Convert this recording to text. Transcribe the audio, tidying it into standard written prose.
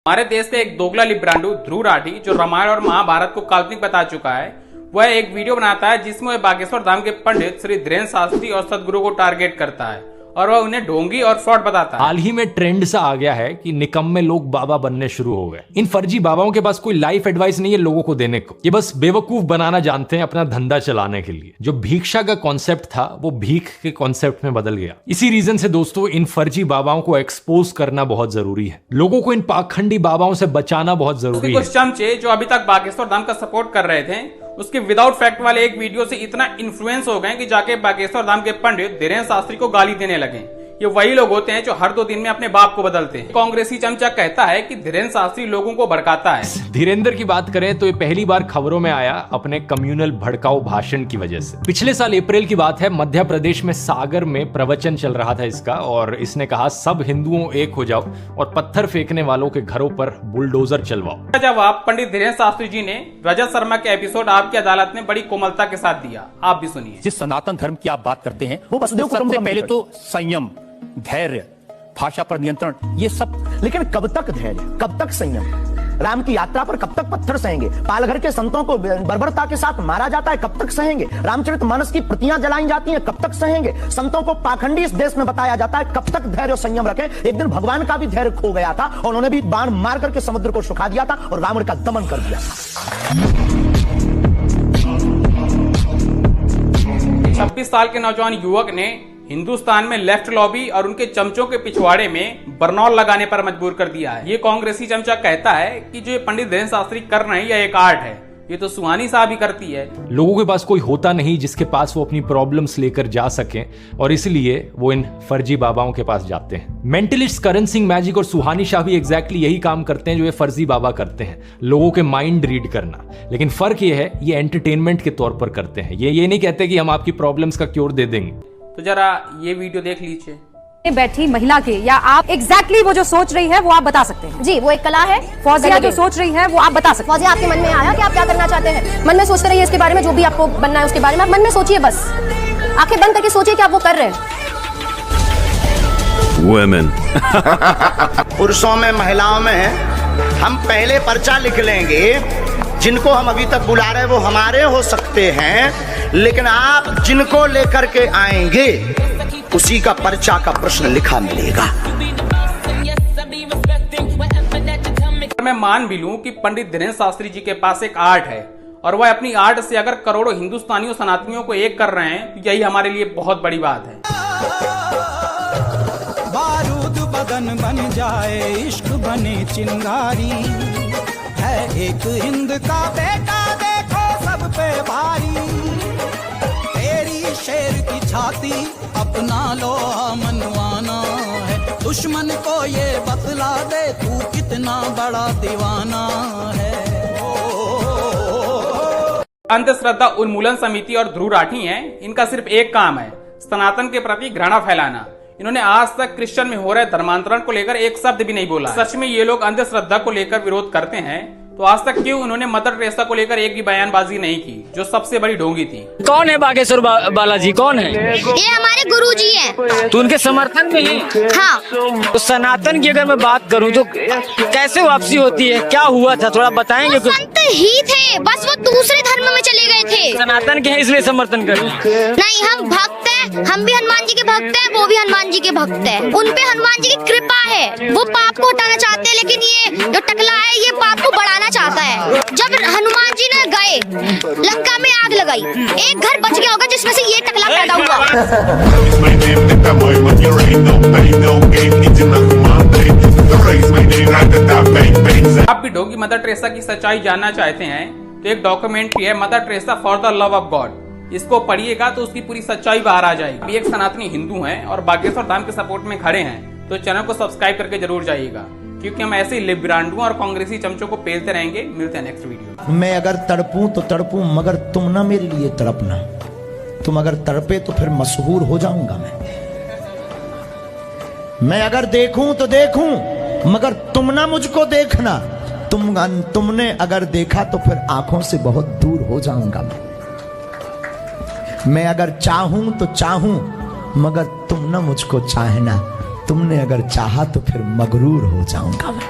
हमारे देश से एक दोगला लिब्रांडू ध्रुव राठी जो रामायण और महाभारत को काल्पनिक बता चुका है, वह एक वीडियो बनाता है जिसमें वह बागेश्वर धाम के पंडित श्री धीरेन्द्र शास्त्री और सदगुरु को टारगेट करता है और वह उन्हें ढोंगी और फ्रॉड बताता है। हाल ही में ट्रेंड सा आ गया है कि निकम्मे लोग बाबा बनने शुरू हो गए। इन फर्जी बाबाओं के पास कोई लाइफ एडवाइस नहीं है लोगों को देने को, ये बस बेवकूफ बनाना जानते हैं अपना धंधा चलाने के लिए। जो भिक्षा का कॉन्सेप्ट था वो भीख के कॉन्सेप्ट में बदल गया। इसी रीजन से दोस्तों इन फर्जी बाबाओं को एक्सपोज करना बहुत जरूरी है। लोगों को इन पाखंडी बाबाओं से बचाना बहुत जरूरी है। कुछ चमचे जो अभी तक बागेश्वर धाम का सपोर्ट कर रहे थे, उसके विदाउट फैक्ट वाले एक वीडियो से इतना इन्फ्लुएंस हो गए कि जाके बागेश्वर धाम के पंडित धीरेन्द्र शास्त्री को गाली देने लगे। ये वही लोग होते हैं जो हर 2 दिन में अपने बाप को बदलते हैं। कांग्रेसी चमचा कहता है कि धीरेन्द्र शास्त्री लोगों को भड़काता है। धीरेन्द्र की बात करें तो ये पहली बार खबरों में आया अपने कम्युनल भड़काऊ भाषण की वजह से। पिछले साल अप्रैल की बात है, मध्य प्रदेश में सागर में प्रवचन चल रहा था इसका, और इसने कहा सब हिंदुओं एक हो जाओ और पत्थर फेंकने वालों के घरों पर बुलडोजर चलवाओ। जवाब पंडित धीरेन्द्र शास्त्री जी ने रजत शर्मा के एपिसोड आपकी अदालत में बड़ी कोमलता के साथ दिया। आप भी सुनिए। जिस सनातन धर्म की आप बात करते हैं वो वसुदेव कुटुंबकम से पहले तो संयम, धैर्य, भाषा पर नियंत्रण, ये सब। लेकिन कब तक धैर्य, कब तक संयम? राम की यात्रा पर कब तक पत्थर सहेंगे? पालघर के संतों को बर्बरता के साथ मारा जाता है, कब तक सहेंगे? रामचरितमानस की प्रतियां जलाई जाती हैं, कब तक सहेंगे? संतों को पाखंडी इस देश में बताया जाता है, कब तक धैर्य और संयम रखें? एक दिन भगवान का भी धैर्य खो गया था और उन्होंने भी बाण मार करके समुद्र को सुखा दिया था और रावण का दमन कर दिया। 26 साल के नौजवान युवक ने हिंदुस्तान में लेफ्ट लॉबी और उनके चमचों के पिछवाड़े में बरनौल लगाने पर मजबूर कर दिया है। ये कांग्रेसी चमचा कहता है कि जो ये पंडित धीरेन्द्र शास्त्री कर रहे हैं यह एक आर्ट है। ये तो सुहानी साहब ही करती है। लोगों के पास कोई होता नहीं जिसके पास वो अपनी प्रॉब्लम्स लेकर जा सकें, और इसलिए वो इन फर्जी बाबाओं के पास जाते हैं। मेंटलिस्ट करण सिंह मैजिक और सुहानी शाह भी एग्जैक्टली यही काम करते हैं जो ये फर्जी बाबा करते हैं, लोगों के माइंड रीड करना। लेकिन फर्क ये है, ये एंटरटेनमेंट के तौर पर करते हैं। ये नहीं कहते कि हम आपकी प्रॉब्लम्स का क्योर दे देंगे। तो जरा ये वीडियो देख लीजिए। बैठी महिला के, या आप एग्जैक्टली वो जो सोच रही है वो आप बता सकते हैं? जी, वो एक कला है। फौजिया जो सोच रही है वो आप बता सकते हैं? फौजिया, आपके मन में आया कि आप क्या करना चाहते हैं? मन में सोचते रहिए इसके बारे में, जो भी आपको बनना है उसके बारे में आप मन में सोचिए, बस आंखें बंद करके सोचिए कि आप वो कर रहे हैं। Women. पुरुषों में, महिलाओं में हम पहले पर्चा लिख लेंगे। जिनको हम अभी तक बुला रहे हैं वो हमारे हो सकते हैं, लेकिन आप जिनको लेकर के आएंगे उसी का पर्चा का प्रश्न लिखा मिलेगा। मैं मान भी लूं कि पंडित धीरेन्द्र शास्त्री जी के पास एक आर्ट है और वह अपनी आर्ट से अगर करोड़ों हिंदुस्तानियों सनातनियों को एक कर रहे हैं तो यही हमारे लिए बहुत बड़ी बात है। बारूद बदन बन जाए, इश्क बने चिंगारी है, एक हिंद का बेटा देखो सब पे भारी। तेरी शेर की छाती अपना लोहा मनवाना है, दुश्मन को ये बतला दे तू कितना बड़ा दीवाना है। अंधश्रद्धा उन्मूलन समिति और ध्रुव राठी हैं, इनका सिर्फ एक काम है, सनातन के प्रति घृणा फैलाना। इन्होंने आज तक क्रिश्चियन में हो रहे धर्मांतरण को लेकर एक शब्द भी नहीं बोला। सच में ये लोग अंधश्रद्धा को लेकर विरोध करते हैं तो आज तक क्यों उन्होंने मदर टेरेसा को लेकर एक भी बयानबाजी नहीं की, जो सबसे बड़ी ढोंगी थी? कौन है बागेश्वर बालाजी, कौन है? ये हमारे गुरुजी हैं। तो उनके समर्थन में है? हाँ। तो सनातन की अगर मैं बात करूं तो कैसे वापसी होती है, क्या हुआ था, थोड़ा बताएंगे? वो संत ही थे, बस वो दूसरे धर्म में चले गए थे। सनातन के हैं इसलिए समर्थन करें? नहीं, हम भक्त हैं, हम भी हनुमान जी के भक्त हैं, वो भी हनुमान जी के भक्त हैं। उन पे हनुमान जी की कृपा है, वो पाप को हटाना चाहते हैं, लेकिन ये जो टकला है ये पाप को बढ़ाना चाहता है। जब हनुमान जी ने गए लंका में आग लगाई, एक घर बच गया होगा जिसमें से ये टकला पैदा हुआ। आप भी ढोंगी मदर टेरेसा की सच्चाई जानना चाहते हैं तो एक डॉक्यूमेंट्री है mother Teresa for the love of God, इसको पढ़िएगा तो उसकी पूरी सच्चाई बाहर आ जाएगी। अभी एक सनातनी हिंदू हैं और बागेश्वर धाम के सपोर्ट में खड़े हैं, तो चैनल को सब्सक्राइब करके जरूर जाइएगा, क्योंकि हम ऐसे ही लिब्रांडुओं और कांग्रेसी चमचों को पेलते रहेंगे। मिलते हैं नेक्स्ट वीडियो। मैं अगर तड़पूं तो तड़पूं, मगर तुम ना मेरे लिए तड़पना। तुम अगर तड़पे तो फिर मशहूर हो जाऊंगा मैं अगर देखूं तो देखूं, मगर तुम ना मुझको देखना। तुमने अगर देखा तो फिर आंखों से बहुत दूर हो जाऊंगा मैं अगर चाहूं तो चाहूं, मगर तुम ना मुझको चाहना। तुमने अगर चाहा तो फिर मगरूर हो जाऊंगा मैं।